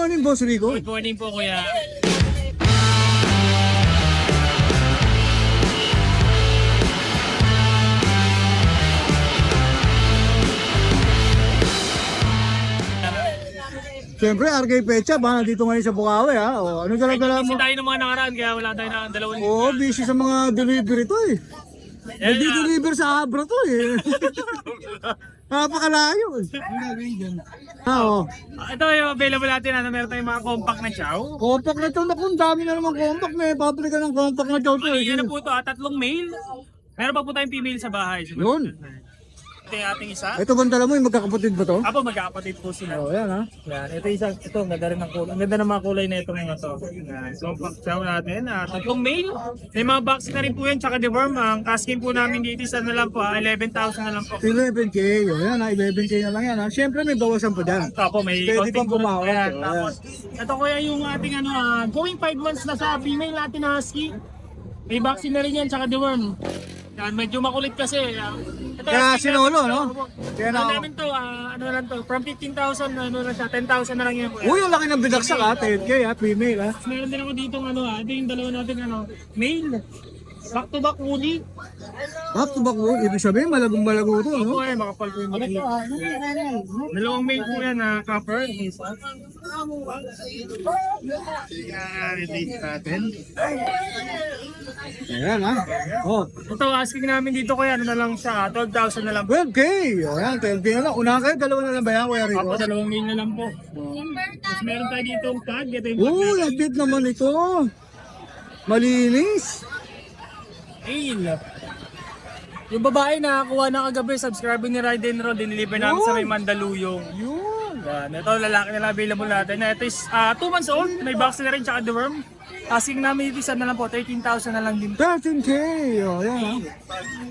morning, Boss Rico. Good morning po, kuya. Siyempre, RK Pecha, ba? Nandito ngayon sa Bukawi, ha? O, ano dala-dala mo? Busy tayo ng mga nakaraan, kaya wala tayo ng dalawang Oo, busy sa mga delivery to, eh. Nagdi-deliver sa Abra to, eh. Napakalayo, eh. Oo. Ito yung available natin, meron tayong mga compact na chow. Compact na chow, naku, ang dami na naman compact. May pabrika ng compact na chow to, eh. Ano po ito, tatlong male. Meron pa po tayong female sa bahay. Yun. Ito yung ating isa. Ito bang dala mo, yung magkakapatid ba to? Apo, magkakapatid po sila. Oo, yan, ha? Yan, ito isa, ito, ang ganda rin ng kulay. Ang ganda ng mga kulay na ito mga to. Yan, compact chow natin. Tatlong male. May mga box na rin po yan, tsaka deworm. Ang asking po namin dito, isa na lang po, 11,000 na lang po. 11K, o yan, ha? 11K na lang yan, ha? Siyempre, may bawasan pa dyan. Tapo, may Pwede konting pang bumawas. Ayan, Oh, tapos, ito kuya yung ating going 5 months na sa female natin na husky. May vaccine na rin yan, tsaka deworm. Yan, medyo makulit kasi. Ito, Kaya asking sinolo, natin, no? Kaya namin to, ano lang to, from 15,000, ano lang siya, 10,000 na lang yan. kuya. Uy, ang laki ng bidaksak, ha? 10K, ha? Female, ha? Tapos meron din ako dito, ito yung dalawa natin, male. Back to back woolly. Back to back, ibig sabihin, malagong-malago to, no? Ito ay makapal po yung mga. Dalawang male po yan na copper. Yan, i-taste natin. Ayan, ha? Oh, Ito, asking namin dito kuya, ano na lang siya, 12,000 na lang po. 12K! Ayan, 12K na lang. Unahan kayo, dalawa na lang ba yan, Kuya Rico? Ako, dalawang male na lang po. Tapos meron tayo dito yung tag. Ito yung tag Uy, natin. update naman ito. Malinis. Ale. Yung babae na kuha na kagabi, subscriber ni Ride and Roll, diniliver namin sa may Mandaluyong. Yun. Yan, ito lalaki na lang available natin. Ito is 2 months old, may box na rin tsaka deworm. Asking namin dito isa na lang po, 13,000 na lang din. 13K. O, yan, ha?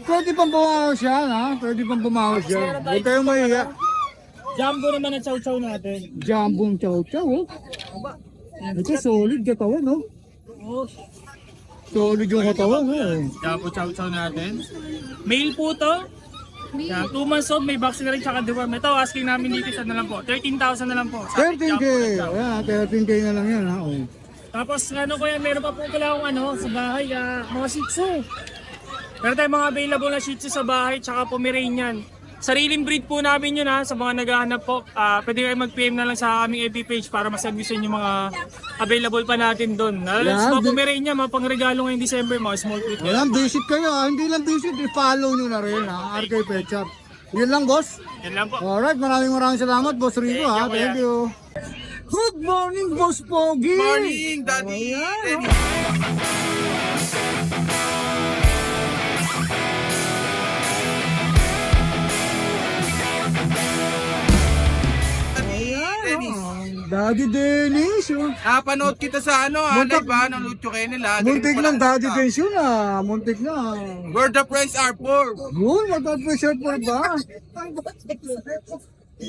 Pwede pang bumawas yan, ha? Pwede pang bumawas yan. Huwag kayong mahiya. Jumbo naman na chow-chow natin. Jambong chow-chow, oh. Ito, solid katawan, no? Oh, Solid yung katawan, eh. Jumbo chow-chow natin. Male po to. Yan, 2 months old, may vaccine na rin tsaka deworm. Ito, asking namin dito isa na lang po, 13,000 na lang po. Sa 13K. Jumbo chow. Ayan, 13K na lang yan, ha? Oh. Tapos ano kuya, meron pa po pala akong sa bahay, mga Shih Tzu. Meron tayong mga available na Shih Tzu sa bahay, tsaka Pomeranian. Sariling breed po namin yun sa mga naghahanap po. Pwede kayo mag-PM na lang sa aming FB page para masagusin yung mga available pa natin doon. Sa mga Pomeranian, mga pangregalo ngayong December, mga small treat. Ayan, visit kayo, ha? Hindi lang visit, i-follow nyo na rin, ha? RK Pet Shop. Yun lang, boss. Yan lang po. Alright, maraming salamat, Boss Rico, ha? Thank you. Good morning, Boss Pogi! Morning, Daddy! Ayan, Dennis. Daddy Dennis, oh. Napanood kita sa Muntik- live ng Lucho Kenela. Muntik lang Daddy Dennis yun, ah. Muntik na. Where the price are for. Yun, mag-pressure po ba?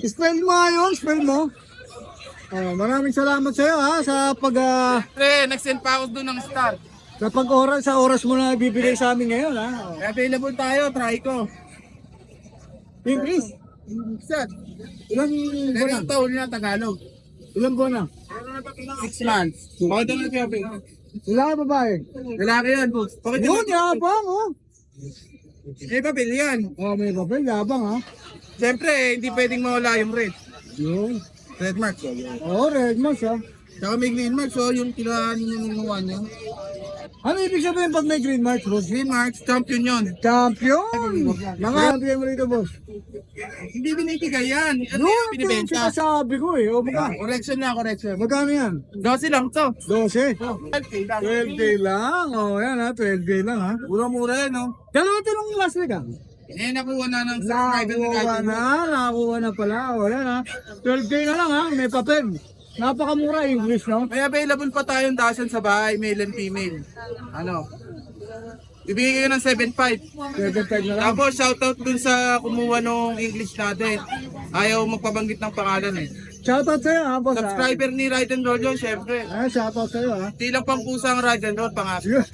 Spell mo nga yun, spell mo. Maraming salamat sa iyo, ha, sa Nag-send pa ako doon ng star. sa oras mo na bibigay sa amin ngayon, ha. Available tayo, try ko. English, Sir, ilang buwan ilang na? taon na Tagalog? Ilang buwan na? 6 months. Bakit na natin? Lalaki babae? Lalaki yan, boss. Bakit Yun, yabang, oh. May papel yan. Oh, may papel, yabang, ha. Siyempre, hindi pwedeng mawala yung red. Yun. Red mark. Oh, red mouse, ha. Tsaka may green mark, so yung kila ninyo nyo. Ano ibig sabihin pag may green mark, boss? Green marks, champion yun. Champion! Mga bigay mo rito, boss. Hindi binibigay yan. Ano yung Yun, binibenta? sinasabi ko, eh. O, Correction na, correction. magkano yan? 12 lang to. 12. 12K lang. 12K lang. Oh, yan, ha. 12K lang, ha. Mura-mura yan, no? Dalawa tinong last week, ha. Nakuha na ng subscriber ni Raiden. Nakakuha na pala. O, yan, ha. 12K na lang, ha. May papel. Napakamura English, no? May available pa tayong dasan sa bahay, male and female. Ano? Ibigay ko ng 7.5. 7.5 na lang. Tapos shoutout dun sa kumuha ng English natin. Ayaw magpabanggit ng pangalan eh. Shoutout sa'yo, ha, boss, ha. Subscriber ni Ride and Roll yun, syempre. Shoutout sa'yo, ha. Di lang pang pusa ang Ride and Roll, pangalan.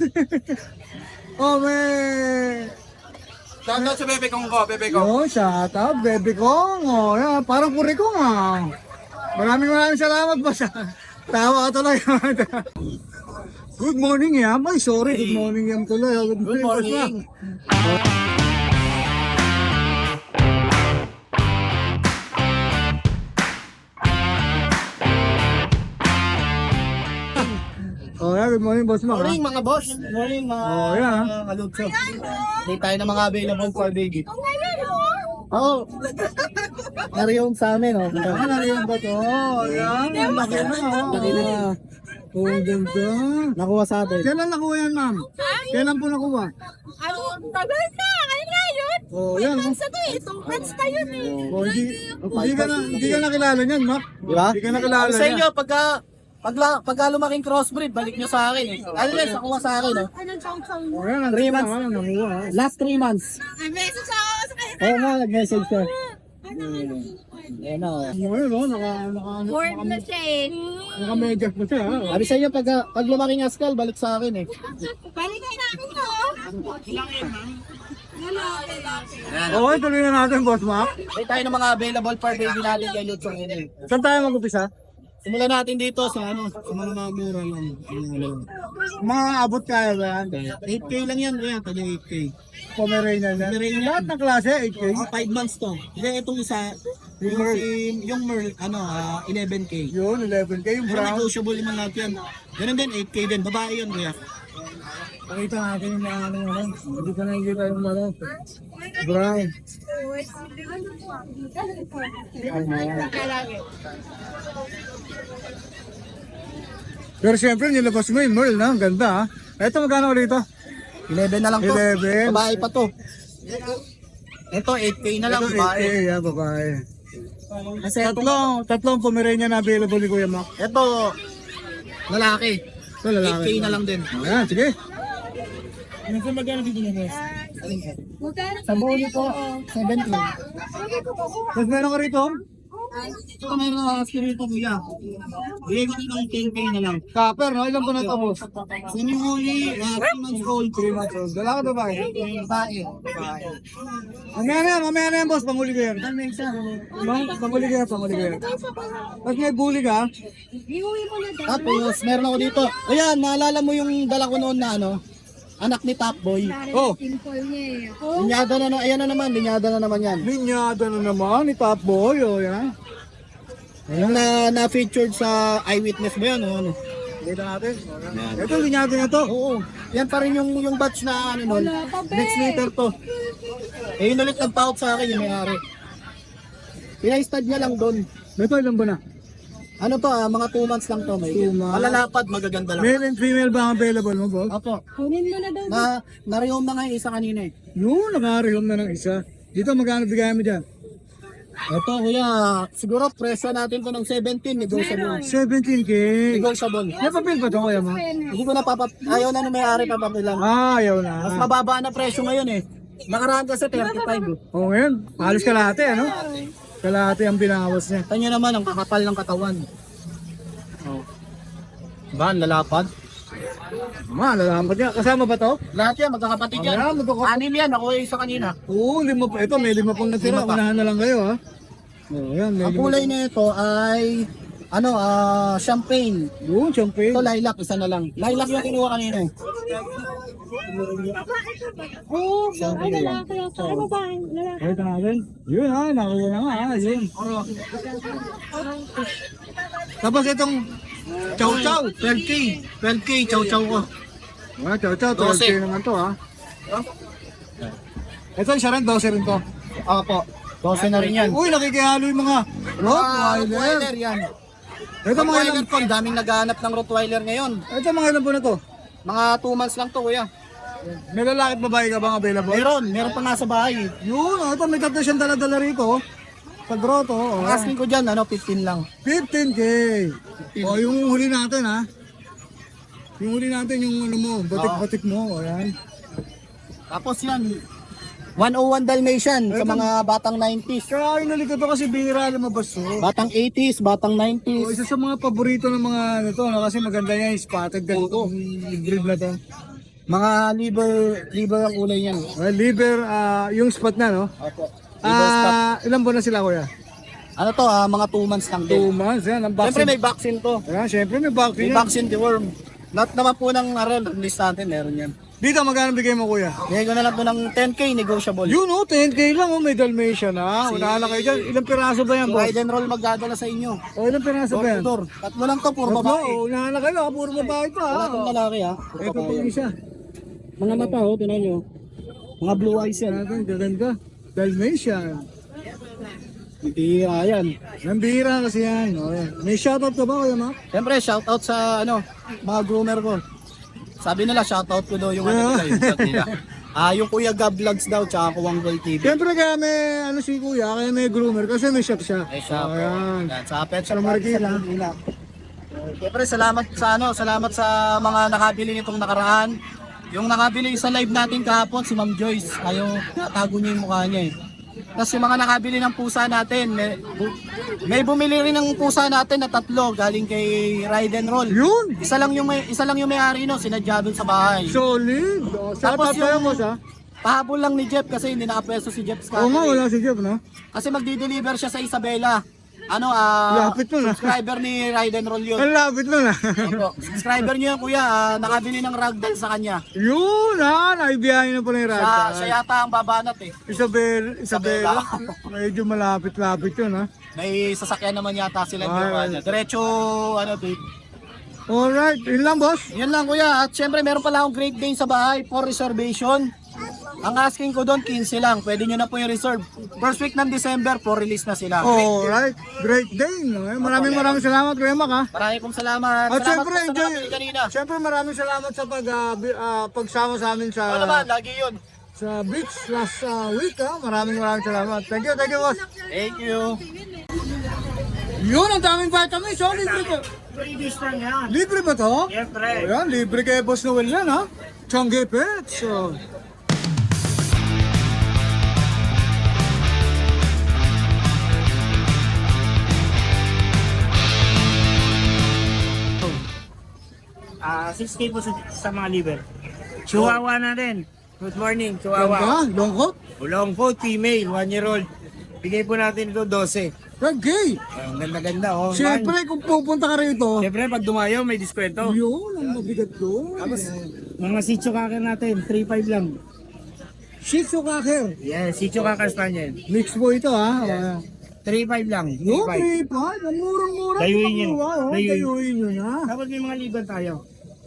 Oh, may... Shoutout sa bebe kong ko, bebe ko. Yo, shoutout, baby kong. Oh, yan, parang kuri kong, ha. Maraming salamat, boss. Tawa ka tuloy. Good morning, Yam. Ay, sorry. Good morning, Yam tuloy. Good morning. Oh, yeah, good morning, boss Mac. Morning mga boss. Morning mga Oh, yeah. kalutso. Hindi tayo ng mga available for baby. Oo. Nariyon sa amin, oh. Nariyan ba to? Yan. Laki na, oh. Oh, ganda. Nakuha sa atin. Kailan nakuha yan, ma'am? Kailan po nakuha? Ano? Tagal na! Kaya nga yun! Oh, yan. Months na to eh. 2 months na yun eh. Oh, hindi ka nakilala niyan, Mac. Di ba? Hindi ka nakilala Sa inyo, niyan. pagka lumaking crossbreed, balik nyo sa akin eh. Ano yan, nakuha sa akin, oh. Anong chong-chong? Oh, yan. 3 months. Nakuha. Last 3 months. Ay, message ako sa kanya. Oo nga, nag-message ko. Ayan na, oh. Oh, yan, oh. Bored na siya eh. Naka-medyas pa siya, ha? Sabi sa inyo, pag lumaking askal, balik sa akin eh. Balik kayo namin to. Okay, tuloy na natin, boss Mac. May tayo ng mga available for baby natin kay Lutso ngayon. Saan tayo mag-upisa? Simulan natin dito sa sa mga mura lang. Mga abot kaya ba yan? 8K lang yan, kaya taga 8K. Pomeranian yan. Pomeranian. Lahat ng klase, 8K. 5 months to. Hindi, itong isa, yung Merl, 11K. Yun, 11K. Yung Pero brown. negotiable naman lahat yan. Ganun din, 8K din. Babae yun, kuya. Pakita natin yung mga ano. Hindi ka nakikita yung mga brown. Pero siyempre, nilabas mo yung Merl, no? Ang ganda, ha? Ito, magkano ulit ito? 11 na lang to. 11. Babae pa to. Ito, 8K na lang, Ito, babae. 8K, yan, babae. Kasi ito, Tatlong Pomeranian na available ni Kuya Mac. ito, lalaki. Ito, lalaki. 8K na lang din. Ayan, sige. Magkano dito na boss? Sa buo nito, 17. Tapos meron ka rito? Ito, mayroon na rito, kuya. Bigay ko ng 10K na lang. Copper, no? Ilan po na ito, boss? Semi-huli, 3 months old. 3 months old. Dala ka ba ba? Babae. Mamaya na yan, boss. Panguli ko yan. Panguli ko yan. Tapos may bully ka? Iuwi mo na daw. Tapos, meron ako dito. Ayan, naalala mo yung dala ko noon na anak ni Top Boy. Oh. Simple niya eh. Linyada na, ayan na naman, linyada na naman yan. Linyada na naman ni Top Boy. Oh, yan. Yung na-featured sa Eyewitness ba yan? Ano? Kita natin. Ito, linyada na to. Oo. Yan pa rin yung batch na nun. Next meter to. Eh, yun ulit nagpaut sa akin yung may-ari. Pina-stud niya lang doon. Ito, ilan ba na? Ano to mga 2 months lang to. May 2 months. malalapad, magaganda lang. Male and female ba ang available mo, boss? Opo. Kunin mo na daw. Na-rehome na nga yung isa kanina eh. Yun, naka-rehome na ng isa. Dito, magkano bigayan mo dyan? Ito kuya, siguro presyo natin to ng 17, negotiable. 17K. Negotiable. May papel ba ito, kuya mo? Hindi ko na ayaw na ng may-ari papapilan. Ayaw na. Mas mababa na presyo ngayon eh. Nakaraan kasi 35. O ngayon, halos kalahati, ano? Kalahati ang binawas niya. Kanya naman ang kakapal ng katawan. Oh. Ba, ang lalapad? Malalaman niya. Kasama ba to? Lahat yan, magkakapatid yan. Ayan, magkakapatid. 6 yan, ako yung isa kanina. Oo, 5 pa. Ito, may 5 pang natira. 5 pa. Unahan na lang kayo, ha? Oo, yan. May Ang kulay na ito ay, champagne. Yun, champagne. Ito lilac, isa na lang. Lilac yung kinuha kanina eh. Oo, ay lalaki ako. Ay babae, lalaki. Ito natin. Yun, ha? Nakuha na nga, ha? Yun. Tapos itong Chow chow, 12K. 12K, chow chow ko. Chow chow, 12K 12. naman to, ha? Ito, isa rin, 12 rin to. Opo, 12 na rin yan. Uy, nakikihalo yung mga Rottweiler. Rottweiler yan. Ito mga ilan, Rottweiler ko, ang daming naghahanap ng Rottweiler ngayon. ito mga ilan po na to? Mga 2 months lang to, kuya. May lalaki at babae ka bang available? Meron pa nga sa bahay. Yun, ito may tatlo siyang dala-dala rito. Sa grotto, oh. Ang asking ko dyan, 15 lang. 15K. O, yung huli natin, ha? Yung huli natin, yung ano mo, batik-batik mo, o yan. Tapos yan, 101 Dalmatian sa mga batang 90s. Kaya inali ko to kasi bihira lumabas to. Batang 80s, batang O, 90s. isa sa mga paborito ng mga ano to, no? Kasi maganda yan, spotted ganito. Yung breed na to. Mga liver ang kulay yan. Well, liver, yung spot na, no? Opo. Liver spot. Ilan buwan na sila, kuya? Ano to, mga 2 months lang 2 din. months yan. Ang Siyempre vaccine. may vaccine to. Ayan, syempre may vaccine May yan. vaccine deworm. Lahat naman po ng list natin, meron yan. Dito, magkano bigay mo kuya? Bigay ko na lang to ng 10k negotiable. Yun oh, 10k lang oh, may Dalmatian na. Wala na kayo dyan. Ilang piraso ba yan, Si boss? Ride and Roll magdadala sa inyo. O, ilang piraso Door ba to yan? door. Tatlo lang to, puro Tatlo, babae. unahan na kayo. Puro babae pa. Wala Ha? tong lalaki ha. Ito pa isa. Mga mata oh, tinan nyo. Mga blue eyes yan. Ayan, gaganda. Dalmatian. Hindi yan. Nambira kasi yan. O, yan. May shoutout ka ba, kuya Mac? Siyempre, shoutout sa mga groomer ko. Sabi nila, shoutout ko daw yung nila, yung chat nila. Yung Kuya Gab Vlogs daw, tsaka Kuwang Gold TV. Siyempre kaya may, si kuya, kaya may groomer kasi may shop siya. Ay, shop. Ayan. Yan, sa Pet Shop Sa Marikina. Marikina. Siyempre, salamat sa mga nakabili nitong nakaraan. Yung nakabili sa live natin kahapon, si Ma'am Joyce. Ayaw, natago niya yung mukha niya eh. Tapos yung mga nakabili ng pusa natin, may bumili rin ng pusa natin na 3 galing kay Ride and Roll. Yun! Isa lang yung may-ari no, sinadya dun sa bahay. Solid! O, shoutout kayo mo sa? Pahabol lang ni Jeff kasi hindi nakapwesto si Jeff Oo nga, Scotty. wala si Jeff, no? Kasi magdi-deliver siya sa Isabela. Lapit nun, ah. Subscriber ni Ride and Roll yun. Ang lapit nun, ha? Opo, subscriber niyo yan kuya, nakabili ng ragdoll sa kanya. Yun, ha? Naibiyahin na pala yung rata. Siya yata ang babanat eh. Isabela. Medyo malapit-lapit yun, ha? May sasakyan naman yata sila Ay. niya. Diretso, babe. Alright, yun lang, boss. Yan lang kuya. At syempre meron pala akong Great Dane sa bahay for reservation. Ang asking ko doon 15 lang. Pwede nyo na po yung reserve. First week ng December po release na sila. Alright, great day. No? Maraming salamat, Kuya Mac, ha? Maraming pong salamat. At Salamat syempre, po sa enjoy. nakabili kanina. Syempre, maraming salamat sa pagsama sa amin sa Ano naman, lagi yun. sa beach last week, ha? Maraming salamat. Thank you, boss. Thank you. Yun, ang daming vitamins. Oh, libre ba? Previous lang yan. Libre ba to? Siyempre. Ayan, libre kay Boss Noel yan, ha? Chongge Pets. So, Ah, 6K po sa mga liver. Chihuahua na rin. Good morning, Chihuahua. ganda, longkot. Long coat, female, 1-year-old. Bigay po natin ito 12. Gagay. Ang ganda-ganda, oh. Siyempre, kung pupunta ka rito, Siyempre, pag dumayo, may diskwento. yun, ang mabigat doon. Tapos, mga Shih Kakar natin, 3.5 lang. Shih Tzu Cocker. Yeah, Shih Kakar Spaniel. Mix po ito, ha? 3.5 lang. Yung 3.5. 3.5, ang murang-mura. Dayuhin yun. Dayuhin. Dayuhin yun, ha? Tapos may mga liver tayo.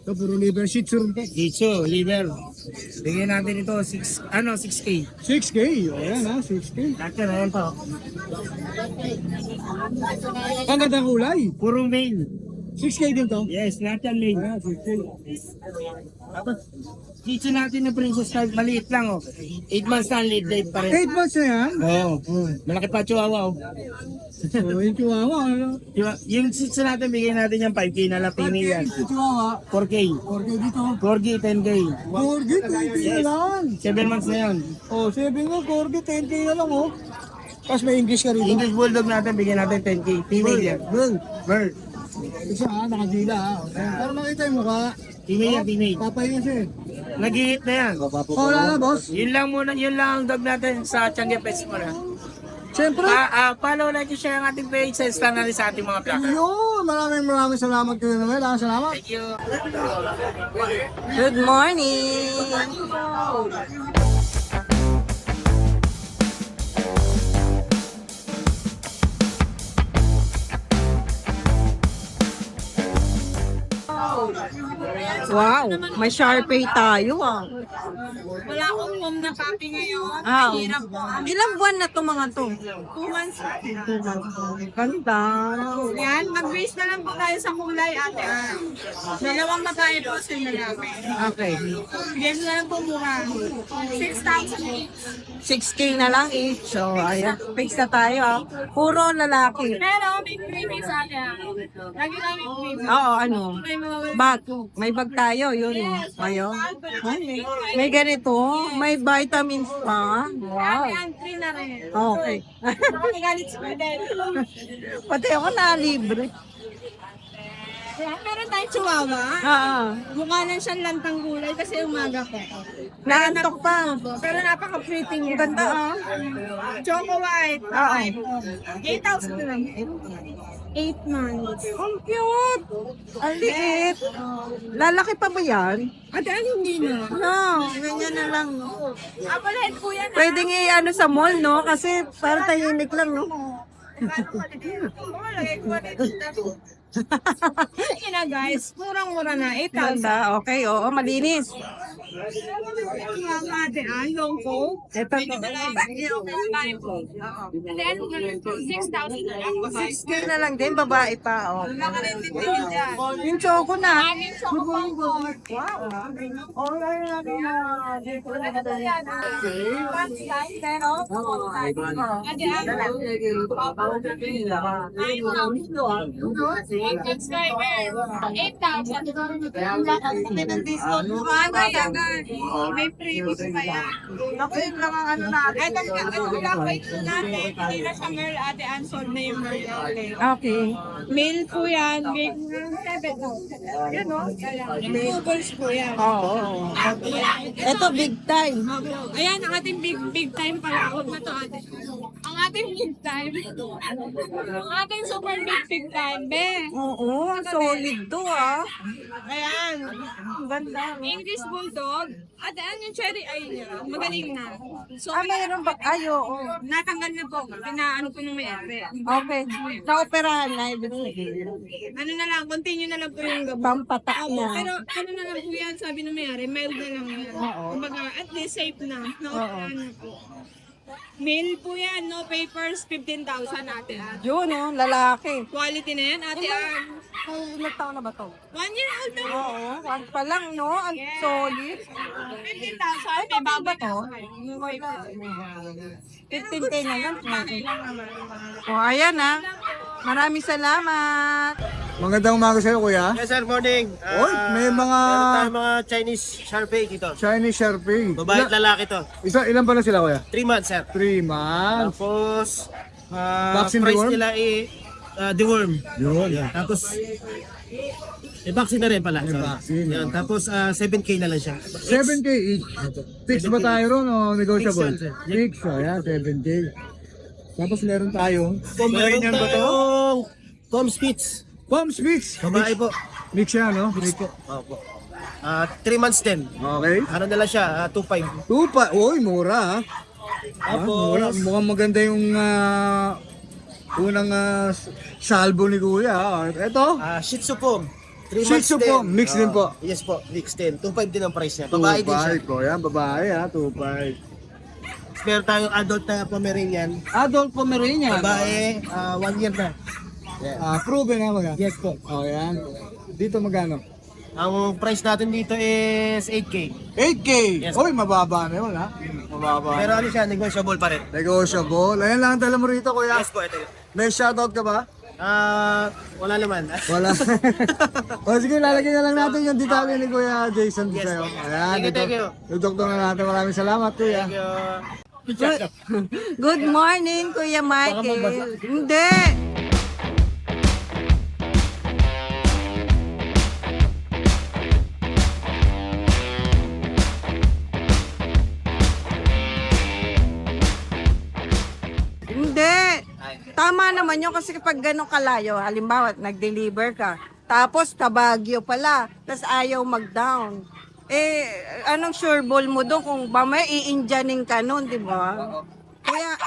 Ito, puro liver Shih Tzu rin to. Shih Tzu, liver. Bigyan natin ito 6K. 6K, ayan ha, 6K. Lahat yan, ayan pa. Ang gandang kulay. Puro male. 6K din to. Yes, lahat yan male. Ayan, 6K. Tapos, Shih Tzu natin na princess type, maliit lang oh. 8 months na, lead life pa rin. 8 months na yan. Oo. Malaki pa chihuahua oh. So, yung chihuahua, ano? Diba? Yung Shih Tzu natin, bigyan natin yung 5K na lang, female yan. Yung chihuahua, 4K. 4K dito. 4K, 10K. 4K, 20K na lang. 7 months na yan. Oh, 7 nga, 4K, 10K na lang, oh. Tapos may English ka rito. English Bulldog natin, bigyan natin 10K. Female yan. Bird. Bird. Isa ha, nakagila ha. Ayan, para makita yung mukha. Female yan, female. Papahinga siya eh. Nag-hit na yan. Oh, wala na, boss. Yun lang muna, yun lang ang dog natin sa Changge Pets muna. Siyempre. Follow, like, and share ang ating page sa stand na rin sa ating mga vlogger. Yun, maraming salamat kayo naman. Salamat. Thank you. Good morning! Wow, may Sharpay tayo ah. Wala akong mom na papi ngayon. Ah, Hirap po. ilang buwan na to mga to? 2 months. Ganda. Yan, mag-base na lang po tayo sa kulay, ate. Dalawang babae po, sa lalaki. Okay. Bigyan na lang po mura. 6,000. 6K na lang each. So, ayan. Fix na tayo ah. Puro lalaki. Pero may freebie sa akin. Lagi namin freebie. Oo, ano? May mga Bag. May bag tayo. Yun. Ayun. Ay, may ganito. May vitamins pa. Wow. Yan, free na rin. Okay. Magalit si Fidel. Pati ako na libre. Meron tayong chihuahua. Oo. Mukha lang siyang lantang gulay kasi umaga po. Naantok pa. Pero napaka-pretty niya. Ganda, oh. Choco white. Oo. 8,000 na lang. 8 months. Ang cute. Ang liit. Lalaki pa ba yan? At hindi na. No, ganyan na lang. Apalahin po yan. Pwedeng i-ano sa mall, no? Kasi parang tahimik lang, no? Sige na guys, murang-mura na. 8,000. Ganda, okay, oo, malinis. Yung ate, long coat. Ito, Then, 6,000 na lang. 6K na lang din, babae pa, oh. Nakarented din dyan. Yung choco na. Amin sa Wow. May previous pa yan. Nakuin lang ang ano natin. Ito lang wait natin. Hindi na siya Merl, ate unsold na yung Merl natin. Okay. Male po yan. Big 7,000. Yan o. Removals po yan. Oo. Ito, big time. Ayan, ang ating big time pala. Huwag na to ate. Ang ating big time. Ang ating super big time. Be. Oo, solid to, ah. Ayan. Ganda. English Bulldog. At ayan yung cherry eye niya. Magaling na. So, Mayroon ba? Ay, oo. natanggal na po. Pinaano po nung may-ari. Okay. Naoperahan na, ibig sabihin. Ano na lang, continue na lang po yung gabo. Pampatak na. Pero ano na lang po yan, sabi ng may-ari, mild na lang yan. Kumbaga, at least safe na. Naoperahan na po. Mail po yan, no papers, 15,000 ate Ann. Yun, oh, lalaki. Quality na yan, ate Ann. Ay, ilang taon na ba to? 1 year old na. Oo, one pa lang, no? Ang solid. 15,000, may baba to. 15K na lang. O, ayan, ah. Maraming salamat. Magandang umaga sa'yo, kuya. Yes sir, morning. Oy, may mga Meron tayong mga Chinese Sharpei dito. Chinese Sharpei. Babae at lalaki to. Ilan pa na sila, kuya? 3 months sir. 3 months. Tapos, Vaccine price deworm? nila deworm. Yun. Tapos, vaccine na rin pala. May vaccine, Yan. Tapos, 7K na lang siya. 7K each. Fix ba tayo ron o negotiable? Fix yan, sir. Fix, o yan, 7K. Tapos meron tayong Meron Pomeranian ba to? tayong Tom Spitz. Palm Mix. Babae po. Mix siya, no? Mix po. Opo. 3 months din. Okay. Ano na lang siya, 2.5. Tupa. Uy, mura ha. Mura. Tapos, Mukhang maganda yung unang salbo ni kuya. Ito. Shih Tzu po. 3 Shih months Tzu din. po, mix din po. Yes po, mix din. 2.5 din ang price niya. Babae din siya. 2.5 po. Yan, babae ha. 2.5. Meron tayong adult na Pomeranian. Adult Pomeranian. Babae, 1 year na. Proven na mga. Yes po. O yan. Dito magano? Ang price natin dito is 8K. 8K. Yes. Uy, mababa na yun ha. Mababa. Pero ano siya, negotiable pa rin. Negotiable. Ayan lang ang dala mo rito, kuya. Yes po, ito yun. May shoutout ka ba? Wala naman. Wala. O sige, lalagyan na lang natin yung detalye ni Kuya Jason Yes. sa'yo. Thank you, thank you. Dudoktor na natin. Maraming salamat, Kuya. Thank you. Good morning, Kuya Michael. Hindi. Hindi. Tama naman yun kasi kapag gano'ng kalayo, halimbawa, nag-deliver ka, tapos Tabagyo pala, tapos ayaw mag-down. Eh, anong sure ball mo doon kung ba may i-Indianing ka nun, di ba? Kaya,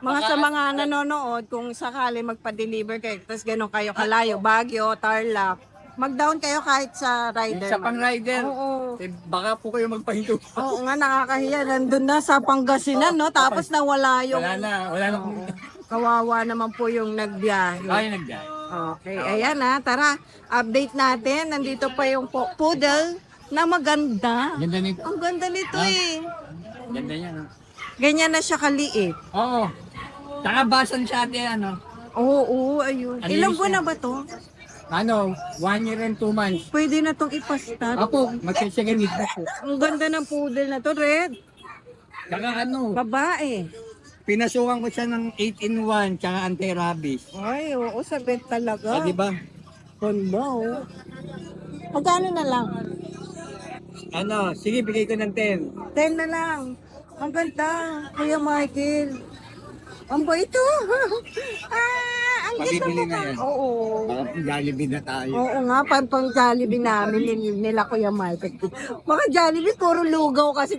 sa mga nanonood, kung sakali magpa-deliver kayo, tapos gano'n kayo kalayo, Baguio, Tarlac, mag-down kayo kahit sa rider. Sa pang-rider. Oo. Eh, baka po kayo magpahinto. Oo nga, nakakahiya. Nandun na sa Pangasinan, no? Tapos nawala yung... Wala na. Kawawa naman po yung nagbiyahe. Ay, nagdaan. Okay, ayan na. Tara, update natin. Nandito pa yung poodle na maganda. Ganda nito. Ang ganda nito eh. Ganda niya, no? Ganyan na siya kaliit. Oo. Takabasan siya ate, ano? Oo, ayun. Ano Ilang yun buwan siya? na ba to? Ano, 1 year and 2 months. Pwede na tong ipastat. Apo, magsisigil na po. Ang ganda ng poodle na to, Red. Saka ano, Babae. pinasukan ko siya ng 8-in-1 tsaka anti-rabies. Ay, oo, sabit talaga. Di ba? Ganda, oh. Magkano na lang? Ano, sige, bigay ko ng 10. 10 na lang. Ang ganda, Kuya Michael. Ang bait ito. Ang ganda mo ka. Oo. Jollibee na tayo. Oo nga, pang Jollibee namin nila Kuya Michael. Mga Jollibee, puro lugaw kasi.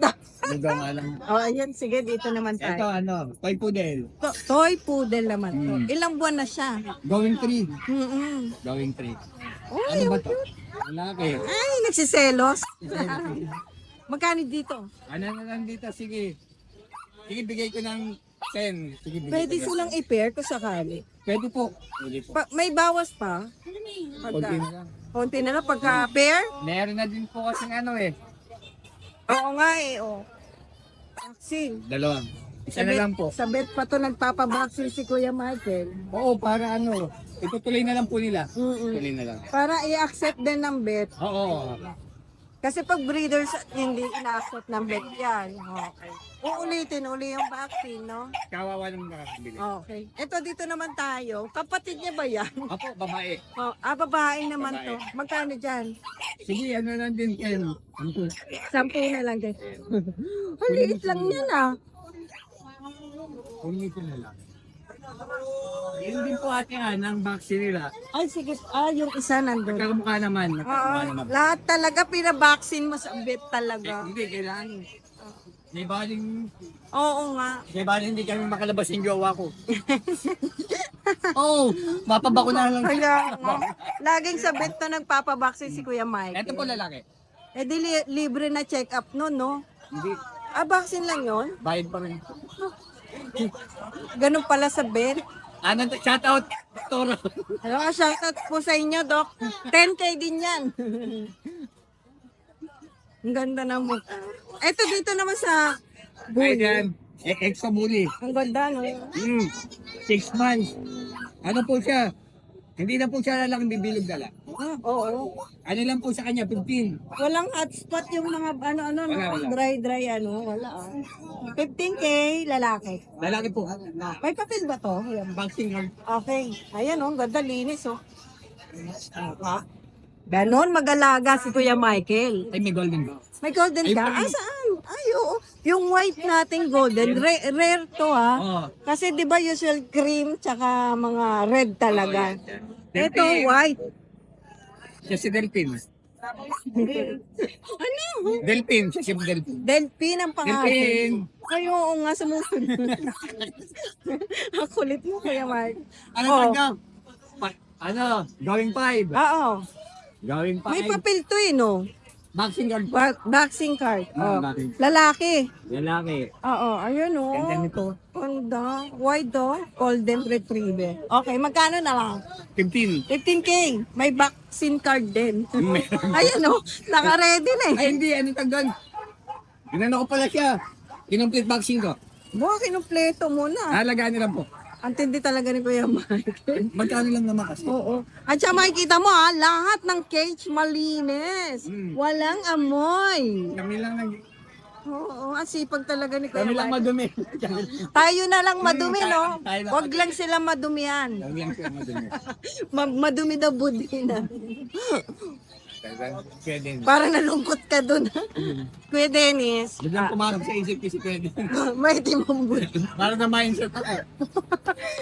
Lugaw nga lang. Ayan, sige, dito naman Ito tayo. ano, toy poodle. Toy poodle naman to. Ilang buwan na siya? Going 3. Mm-mm. Going 3. Oh, Ano ba to? Malaki. ay, nagsiselos. Magkano dito? Ano na lang dito, sige. Sige, bigay ko ng 10. Sige, bigay Pwede ko silang i-pair kung sakali. Pwede po. Pwede po. May bawas pa? Konti na lang. Konti na lang pagka pair? Meron na din po kasing ano eh. Oo nga eh, oh. Vaccine. Dalawang. Isa na lang po. Sa bet pa to nagpapabaksin si Kuya Michael. Oo, para ano. Itutuloy na lang po nila. Mm-mm. Tuloy na lang. Para i-accept din ng bet. Oo. Kasi pag breeders, hindi ina-accept ng bet yan. Okay. Uulitin uli yung vaccine, no? Kawawa naman nakakabili. Okay. Ito dito naman tayo. Kapatid niya ba yan? Apo, babae. Oh, babae naman Babae. to. Magkano dyan? Sige, ano lang din, Ken. 10 na lang din. Ang liit lang yan ah. Kunin na lang. Yun din po ate ng vaccine nila. Ay, sige. Yung isa nandun. Nagkakamukha naman. Nagkakamukha Oo, naman. lahat talaga pinabaksin mo sa bet Eh, talaga. hindi, kailangan. Di ba Oo nga. hindi kami makalabas yung jowa ko. Oo, mapabako na lang. Kaya nga. Laging sa bet na nagpapabaksin si Kuya Mike. Ito po lalaki. Eh di libre na check-up nun, no? Hindi, Vaccine lang yon. bayad pa rin. Ganun pala sa bet. Ano, shout out, Toro. Ano, shoutout po sa inyo, Doc. 10K din yan. Ang ganda na mo. Ito dito naman sa Ay, bully. yan. Extra bully. Ang ganda, no? 6 months. Ano po siya? Hindi na po siya lalaking bibilog dala. Oo. Ano lang po sa kanya, 15. Walang hotspot yung mga ano, Wala. dry, wala. 15K, lalaki. Lalaki po. May papel ba to? Vaccine card. Okay. Ayan, oh, ganda, linis, oh. Ganon, mag-alaga si Kuya Michael. Ay, may golden ba? May golden Ay, ka? pang- Ay, saan? Ay, oo. Yung white nating golden, rare to ha. Oo. Kasi di ba usual cream tsaka mga red talaga. Ito, Delphin. white. Siya si Delphin. Ano? Delphin. Siya si Delphin. Delphin ang pangalan. Delphin. Ay, oo nga, sumusunod. Ang kulit mo, Kuya Mark. Ano Oh. tanda? Ano? Going 5. Oo. Going 5. May papel to eh, no? Vaccine card. Vaccine card. Oh. vaccine. Lalaki. Lalaki. Oo, ayun oh. Ganda nito. Ganda. White oh. Golden Retriever. Okay, magkano na lang? 15. 15K. May vaccine card din. Ayan oh. Naka-ready na eh. Ay, hindi. Ano tagdan? Ginano ko pala siya. Kinomplete vaccine ko. Buka kinumpleto mo na. Halagaan nilang po. Ang tindi talaga ni Kuya Mike. Magkano lang naman kasi. Oo. At saka makikita mo ha, lahat ng cage malinis. Walang amoy. Kami lang nag... Oo, ang sipag talaga ni Kuya Kami lang Mike. madumi. Tayo na lang madumi, no? tayo na- Huwag lang sila madumihan. Kami lang sila madumi. Madumi daw budi na. Pwede. Para nalungkot ka dun. Kuya Dennis, Biglang pumarap sa isip ko si pwede. may timong budi. Para na mindset ako.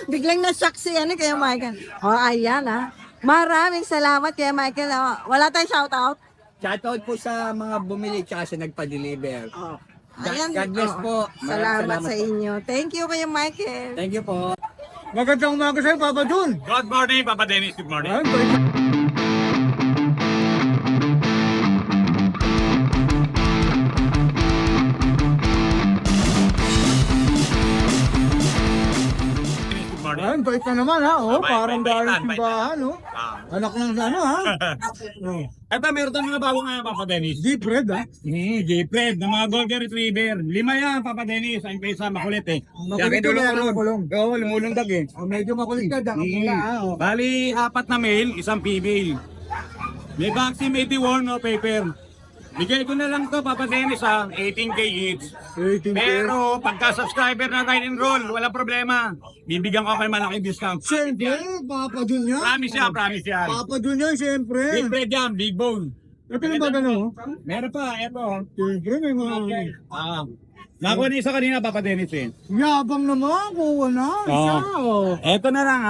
Biglang nasaksi ano kaya Michael. Oh, ayan ha. Maraming salamat kaya Michael. Oh, wala tayong shoutout. Shoutout po sa mga bumili tsaka sa nagpa-deliver. Oh. God bless oh. po. Salamat sa inyo. Thank you kaya Michael. Thank you po. Magandang umaga sa'yo, Papa Jun. Good morning, Papa Dennis. Good morning. Ayan, bait. Good morning. Ayan, bait na naman ha. Oh, Bait, parang bait, galing bait, bait. simbahan, oh. Anak ng ano ha. Ito, meron tayong mga bago ngayon, Papa Dennis. Deep red ha. J-Fred, ng mga Golden Retriever. 5 yan, Papa Dennis. Ang isa makulit eh. Makulit ko na yan, makulong. Oo, lumulundag eh. Oh, medyo makulit ka, dakapula ha. Oh. Bali, 4 na male, 1 female. May vaccine 81 no paper. Bigay ko na lang to, Papa Dennis, 18K each. 18K. Pero pagka-subscriber na tayo enroll, wala problema. Bibigyan ko kayo malaking discount. Siyempre, Papa Jun yan. Promise yan. Papa Jun yan, siyempre. Big bread yan, big bone. Ito na ba gano'n? Meron pa, eto. Siyempre, may mga... Nakuha niyo isa kanina, Papa Dennis eh. Yabang naman, kuha na. Isa, oh. Eto na lang,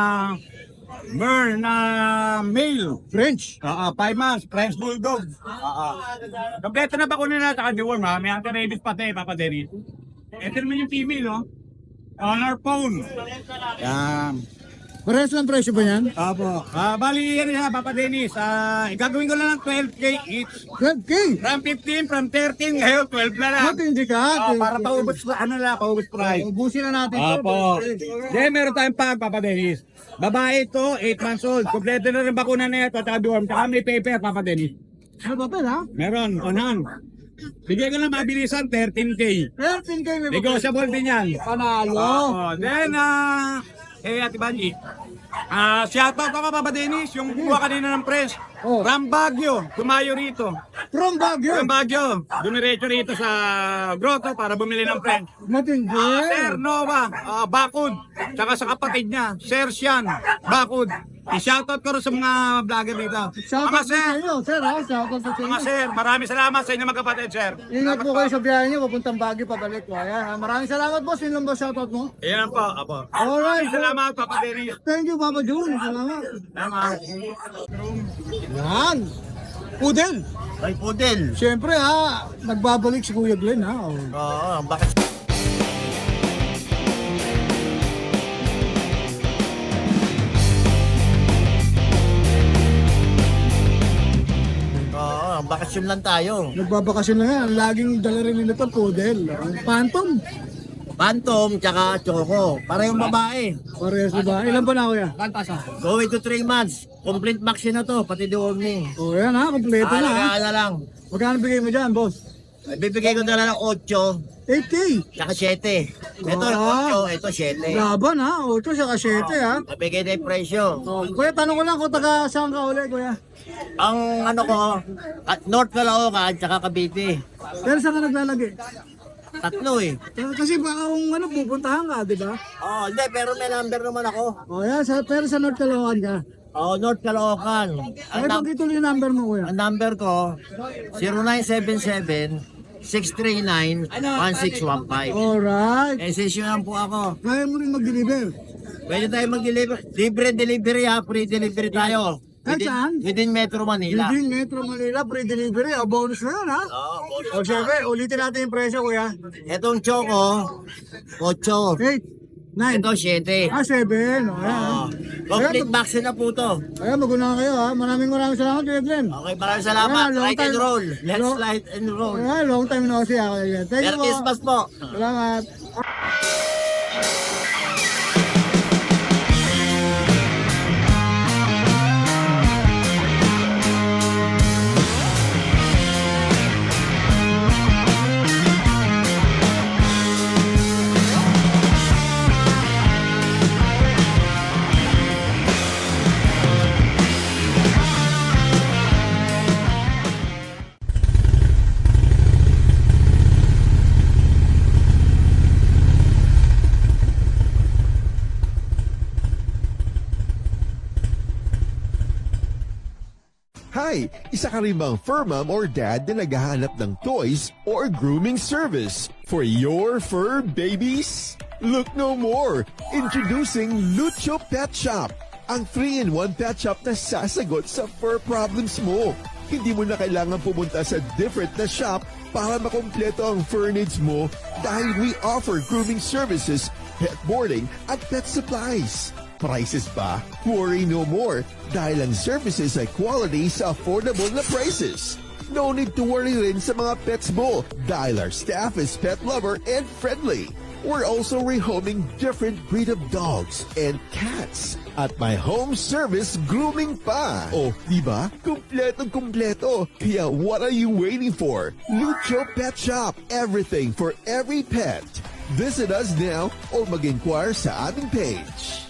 Burn na male. French. 5 months, French Bulldog. Kompleto na bakuna na sa deworm ha. May anti-rabies pati, Papa Dennis. Ito naman yung female, no? Honor phone. Yan. Parehas lang presyo ba yan? Apo. Bali yan ha, Papa Dennis. Gagawin ko na lang 12K each. 12K. From 15, from 13, ngayon 12 na lang. Matindi ka. Para paubos price. Ubusin na natin. Apo. Then meron tayong Papa Dennis. Babae ito, 8 months old. Kompleto na rin bakuna na ito, tsaka dorm, tsaka may paper, Papa Dennis. Ano ba ha? Meron, onan. Bigyan ko lang mabilisan, 13K. 13K may Negotiable din yan. Panalo. Then, Ate Banji. Shoutout ako, Papa Dennis, yung kuha kanina ng press. Oh. From Baguio, tumayo rito. From Baguio. From Baguio, dumiretso rito sa grotto para bumili ng press. Matindi. Sir Nova, Bakod, tsaka sa kapatid niya, Sir Sian, Bakod. I-shoutout ko rin sa mga vlogger dito. Shout Mga out sa sir, inyo, sir ha? Shout out sa mga inyo. sir, maraming salamat sa inyo magkapatid, sir. Ingat po kayo sa biyahe niyo, papuntang Baguio, pabalik po. Ayan, maraming salamat boss. Yun lang ba shoutout mo? Ayan po, apo. Alright. Salamat, Papa Dennis. Thank you, Papa Jun. Salamat. Salamat. Yan. Pudel. Ay, Pudel. Siyempre ha, nagbabalik si Kuya Glenn ha. Oh. Oo, bakit? Oo, bakasyon lang tayo. Nagbabakasyon na yan. Laging dala rin nila ito, Pudel. Phantom. Phantom, tsaka Choco. Para yung babae. Parehas na ba? Ilan ba na kuya? Going to 3 months. Complete vaccine na to, pati deworming. O yan ha, kompleto na ha. Alagaan na lang. Magkano bigay mo dyan, boss? Bibigay ko na lang ng 8, 8K. tsaka 7. Ito Ah. 8, ito 7. Laban ha, 8 saka 7 ha. Nabigay na yung presyo. Oh, kuya, tanong ko lang kung taga saan ka ulit, kuya. Ang ano ko, at North Caloocan, tsaka Cavite. Pero saan ka naglalagay? Tatlo eh. Kasi baka kung ano, pupuntahan ka, di ba? Oh, hindi, pero may number naman ako. O yan, pero sa North Caloocan ka. Oh, North Caloocan. Ay, pagkituloy yung number mo, kuya. Ang number ko, 0977-639-1615. Alright. Message nyo lang po ako. Kaya mo rin mag-deliver. Pwede tayo mag-deliver. Libre delivery ha, free delivery tayo. Kahit saan? Within Metro Manila. Within Metro Manila, free delivery. O, bonus na yun, ha? O, syempre, ulitin natin yung presyo, kuya. Etong Choco, 8. 8, 9. Ito 7. 7. O, yan. Complete vaccine na po to. Ayan, magunahan kayo, ha? Maraming salamat, Kuya Glenn. Okay, maraming salamat. Ayan, long Light and time. roll. Let's Long- light and roll. Ayan, long time no see, Kuya Glenn. Thank you Merry po. Christmas po. Salamat. Hi! Isa ka rin bang fur mom or dad na naghahanap ng toys or grooming service for your fur babies? Look no more! Introducing Lucho Pet Shop, ang 3-in-1 pet shop na sasagot sa fur problems mo. Hindi mo na kailangan pumunta sa different na shop para makompleto ang fur needs mo dahil we offer grooming services, pet boarding, at pet supplies. Prices ba? Worry no more dahil ang services ay quality sa affordable na prices. No need to worry rin sa mga pets mo dahil our staff is pet lover and friendly. We're also rehoming different breed of dogs and cats at my home service grooming pa. Oh, di ba? Kumpletong-kumpleto. Kaya what are you waiting for? Lucho Pet Shop. Everything for every pet. Visit us now or mag-inquire sa aming page.